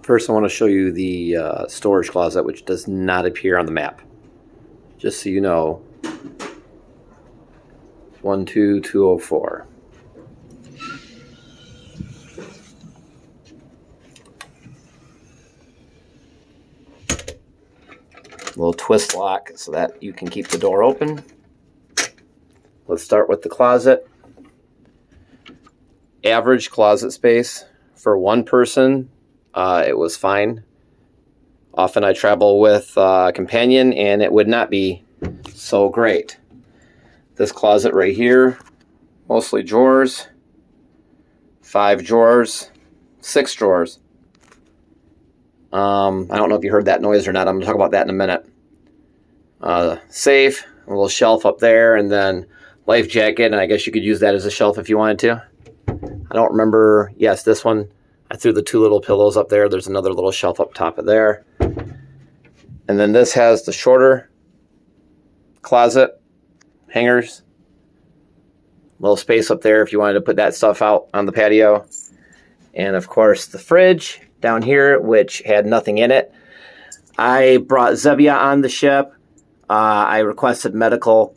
First, I want to show you the storage closet, which does not appear on the map. Just so you know, 12204. Little twist lock so that you can keep the door open. Let's start with the closet. Average closet space for one person. It was fine. Often I travel with a companion and it would not be so great. This closet right here, mostly drawers, 5 drawers, 6 drawers. I don't know if you heard that noise or not. I'm going to talk about that in a minute. Safe, a little shelf up there, and then life jacket, and I guess you could use that as a shelf if you wanted to. I don't remember. Yes, this one. I threw the 2 little pillows up there. There's another little shelf up top of there. And then this has the shorter closet, hangers. Little space up there if you wanted to put that stuff out on the patio. And of course the fridge down here, which had nothing in it. I brought Zevia on the ship. I requested medical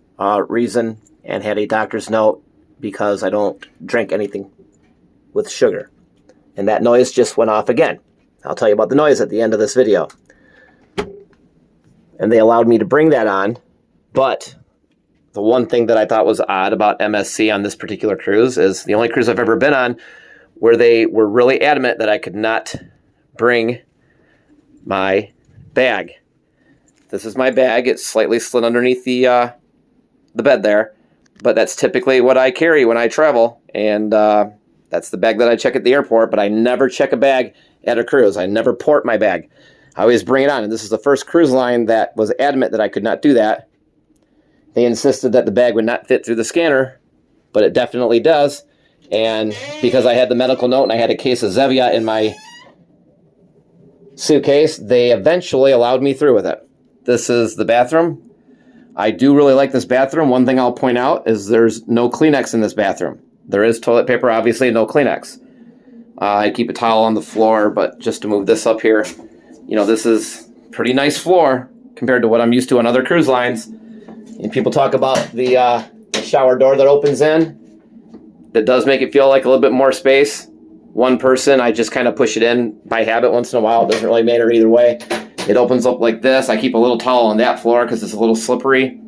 reason and had a doctor's note because I don't drink anything with sugar. And that noise just went off again. I'll tell you about the noise at the end of this video. And they allowed me to bring that on. But the one thing that I thought was odd about MSC on this particular cruise is the only cruise I've ever been on where they were really adamant that I could not bring my bag. This is my bag. It's slightly slid underneath the bed there. But that's typically what I carry when I travel. And that's the bag that I check at the airport, but I never check a bag at a cruise. I never port my bag. I always bring it on, and this is the first cruise line that was adamant that I could not do that. They insisted that the bag would not fit through the scanner, but it definitely does. And because I had the medical note and I had a case of Zevia in my suitcase, they eventually allowed me through with it. This is the bathroom. I do really like this bathroom. One thing I'll point out is there's no Kleenex in this bathroom. There is toilet paper, obviously, no Kleenex. I keep a towel on the floor, but just to move this up here, you know, this is pretty nice floor compared to what I'm used to on other cruise lines. And people talk about the shower door that opens in. That does make it feel like a little bit more space. One person, I just kind of push it in by habit once in a while. It doesn't really matter either way. It opens up like this. I keep a little towel on that floor because it's a little slippery.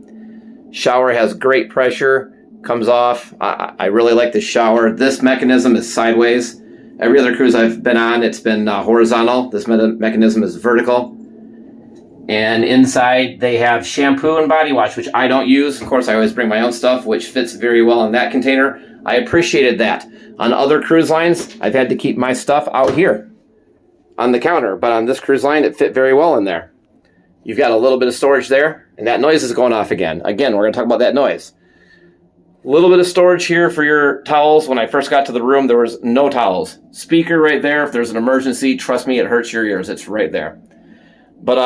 Shower has great pressure. Comes off. I really like the shower. This mechanism is sideways. Every other cruise I've been on, it's been horizontal. This mechanism is vertical. And inside they have shampoo and body wash, which I don't use. Of course, I always bring my own stuff, which fits very well in that container. I appreciated that. On other cruise lines, I've had to keep my stuff out here on the counter. But on this cruise line, it fit very well in there. You've got a little bit of storage there, and that noise is going off again. Again, we're going to talk about that noise. A little bit of storage here for your towels. When I first got to the room, there was no towels. Speaker right there. If there's an emergency, trust me, it hurts your ears. It's right there. But,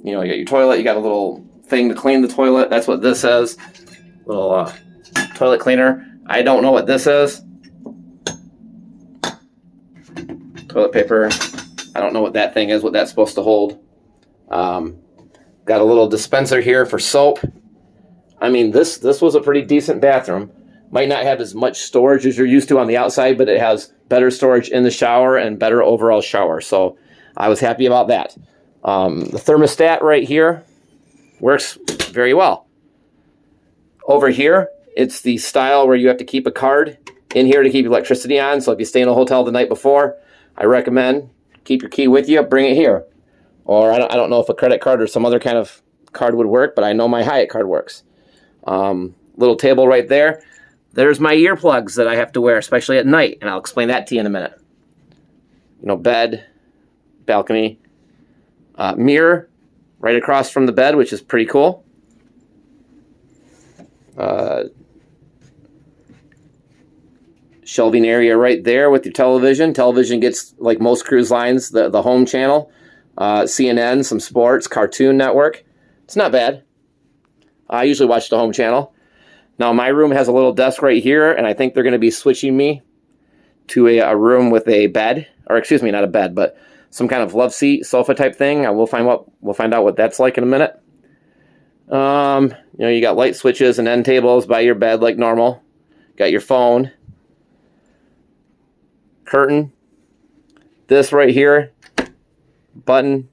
you know, you got your toilet. You got a little thing to clean the toilet. That's what this is. Little toilet cleaner. I don't know what this is. Toilet paper. I don't know what that thing is, what that's supposed to hold. Got a little dispenser here for soap. I mean, this was a pretty decent bathroom. Might not have as much storage as you're used to on the outside, but it has better storage in the shower and better overall shower. So I was happy about that. The thermostat right here works very well. Over here, it's the style where you have to keep a card in here to keep electricity on. So if you stay in a hotel the night before, I recommend keep your key with you, bring it here. Or I don't know if a credit card or some other kind of card would work, but I know my Hyatt card works. Little table right there. There's my earplugs that I have to wear, especially at night, and I'll explain that to you in a minute. You know, bed, balcony, mirror right across from the bed, which is pretty cool. Shelving area right there with your television. Television gets, like most cruise lines, the home channel. CNN, some sports, Cartoon Network. It's not bad. I usually watch the home channel. Now, my room has a little desk right here, and I think they're going to be switching me to a room with a bed or excuse me, not a bed, but some kind of love seat, sofa type thing. We'll find out what that's like in a minute. You got light switches and end tables by your bed like normal. Got your phone, curtain, this right here, button.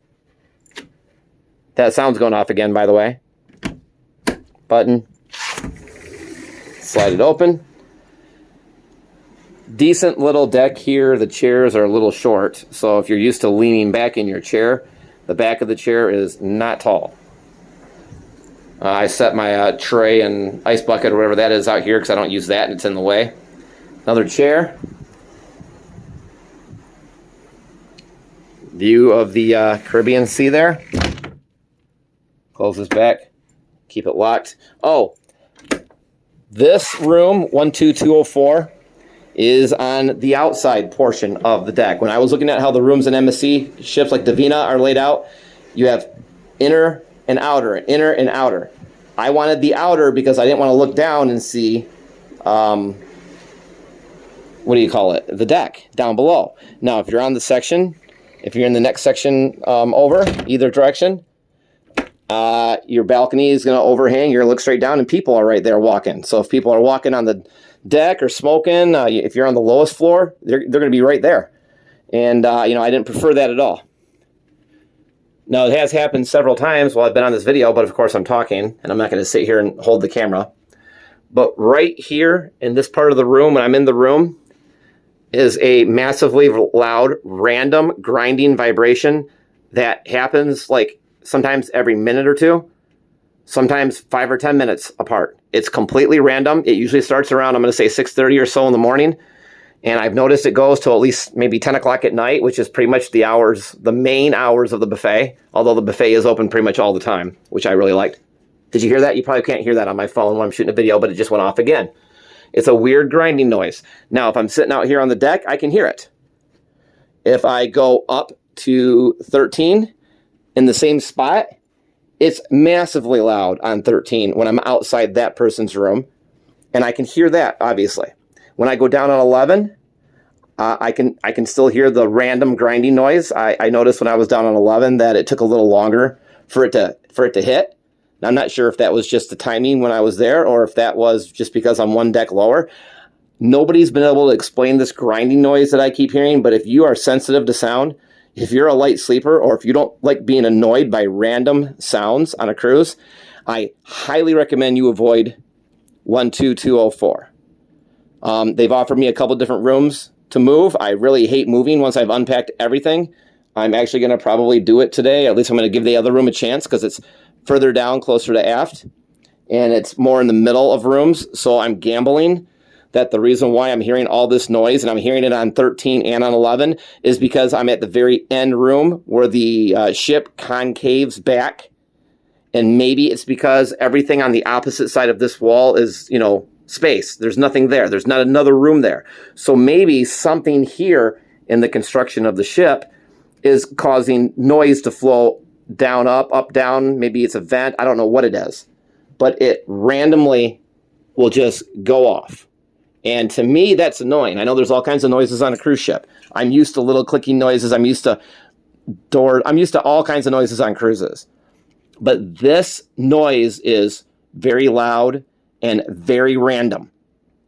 That sound's going off again, by the way. Button. Slide it open. Decent little deck here. The chairs are a little short, so if you're used to leaning back in your chair, the back of the chair is not tall. I set my tray and ice bucket or whatever that is out here because I don't use that and it's in the way. Another chair. View of the Caribbean Sea there. Close this back. Keep it locked. Oh, this room, 12204, is on the outside portion of the deck. When I was looking at how the rooms in MSC ships like Divina are laid out, you have inner and outer, inner and outer. I wanted the outer because I didn't want to look down and see, what do you call it? The deck down below. Now, if you're on the section, if you're in the next section over, either direction, your balcony is going to overhang. You're going to look straight down and people are right there walking. So if people are walking on the deck or smoking, if you're on the lowest floor, they're going to be right there. And, I didn't prefer that at all. Now, it has happened several times while I've been on this video, but of course I'm talking, and I'm not going to sit here and hold the camera. But right here in this part of the room, when I'm in the room, is a massively loud, random grinding vibration that happens like sometimes every minute or two, sometimes 5 or 10 minutes apart. It's completely random. It usually starts around, I'm going to say 6:30 or so in the morning. And I've noticed it goes till at least maybe 10 o'clock at night, which is pretty much the main hours of the buffet, although the buffet is open pretty much all the time, which I really liked. Did you hear that? You probably can't hear that on my phone when I'm shooting a video, but it just went off again. It's a weird grinding noise. Now, if I'm sitting out here on the deck, I can hear it. If I go up to 13 in the same spot, it's massively loud on 13 when I'm outside that person's room, and I can hear that, obviously. When I go down on 11, I can still hear the random grinding noise. I noticed when I was down on 11 that it took a little longer for it to hit. Now, I'm not sure if that was just the timing when I was there or if that was just because I'm one deck lower. Nobody's been able to explain this grinding noise that I keep hearing, but if you are sensitive to sound, if you're a light sleeper or if you don't like being annoyed by random sounds on a cruise, I highly recommend you avoid 12204. They've offered me a couple different rooms to move. I really hate moving once I've unpacked everything. I'm actually going to probably do it today. At least I'm going to give the other room a chance because it's further down, closer to aft, and it's more in the middle of rooms. So I'm gambling that the reason why I'm hearing all this noise, and I'm hearing it on 13 and on 11, is because I'm at the very end room where the ship concaves back. And maybe it's because everything on the opposite side of this wall is, space. There's nothing there. There's not another room there. So maybe something here in the construction of the ship is causing noise to flow down, up, down. Maybe it's a vent. I don't know what it is. But it randomly will just go off. And to me, that's annoying. I know there's all kinds of noises on a cruise ship. I'm used to little clicking noises. I'm used to doors. I'm used to all kinds of noises on cruises. But this noise is very loud and very random,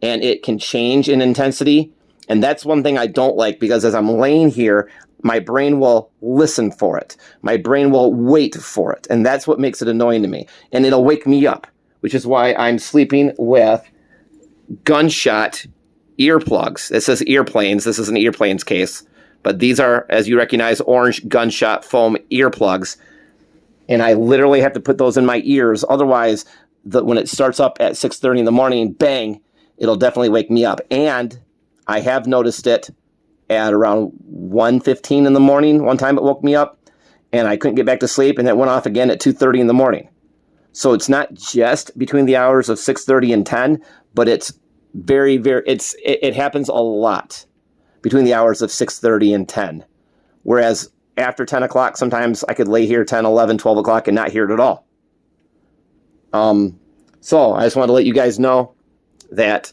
and it can change in intensity. And that's one thing I don't like, because as I'm laying here, my brain will listen for it. My brain will wait for it. And that's what makes it annoying to me. And it'll wake me up, which is why I'm sleeping with gunshot earplugs. It says earplanes. This is an earplanes case, but these are, as you recognize, orange gunshot foam earplugs. And I literally have to put those in my ears. Otherwise, when it starts up at 6:30 in the morning, bang, it'll definitely wake me up. And I have noticed it at around 1:15 in the morning. One time it woke me up and I couldn't get back to sleep, and it went off again at 2:30 in the morning. So it's not just between the hours of 6:30 and 10, but it's very, very, it happens a lot between the hours of 6:30 and 10. Whereas after 10 o'clock, sometimes I could lay here 10, 11, 12 o'clock and not hear it at all. So I just wanted to let you guys know that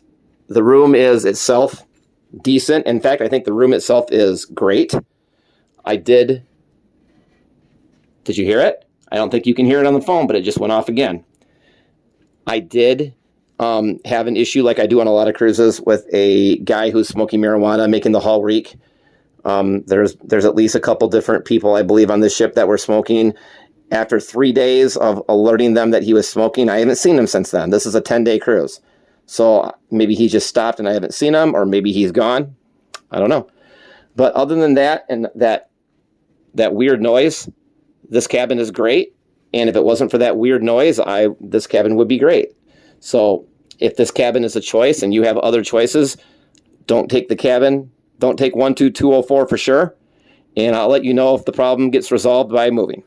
the room is itself decent. In fact, I think the room itself is great. Did you hear it? I don't think you can hear it on the phone, but it just went off again. I did have an issue, like I do on a lot of cruises, with a guy who's smoking marijuana, making the hull reek. There's at least a couple different people, I believe, on this ship that were smoking. After 3 days of alerting them that he was smoking, I haven't seen him since then. This is a 10-day cruise. So maybe he just stopped and I haven't seen him, or maybe he's gone. I don't know. But other than that, and that weird noise, this cabin is great. And if it wasn't for that weird noise, this cabin would be great. So if this cabin is a choice and you have other choices, don't take the cabin. Don't take 12204 for sure. And I'll let you know if the problem gets resolved by moving.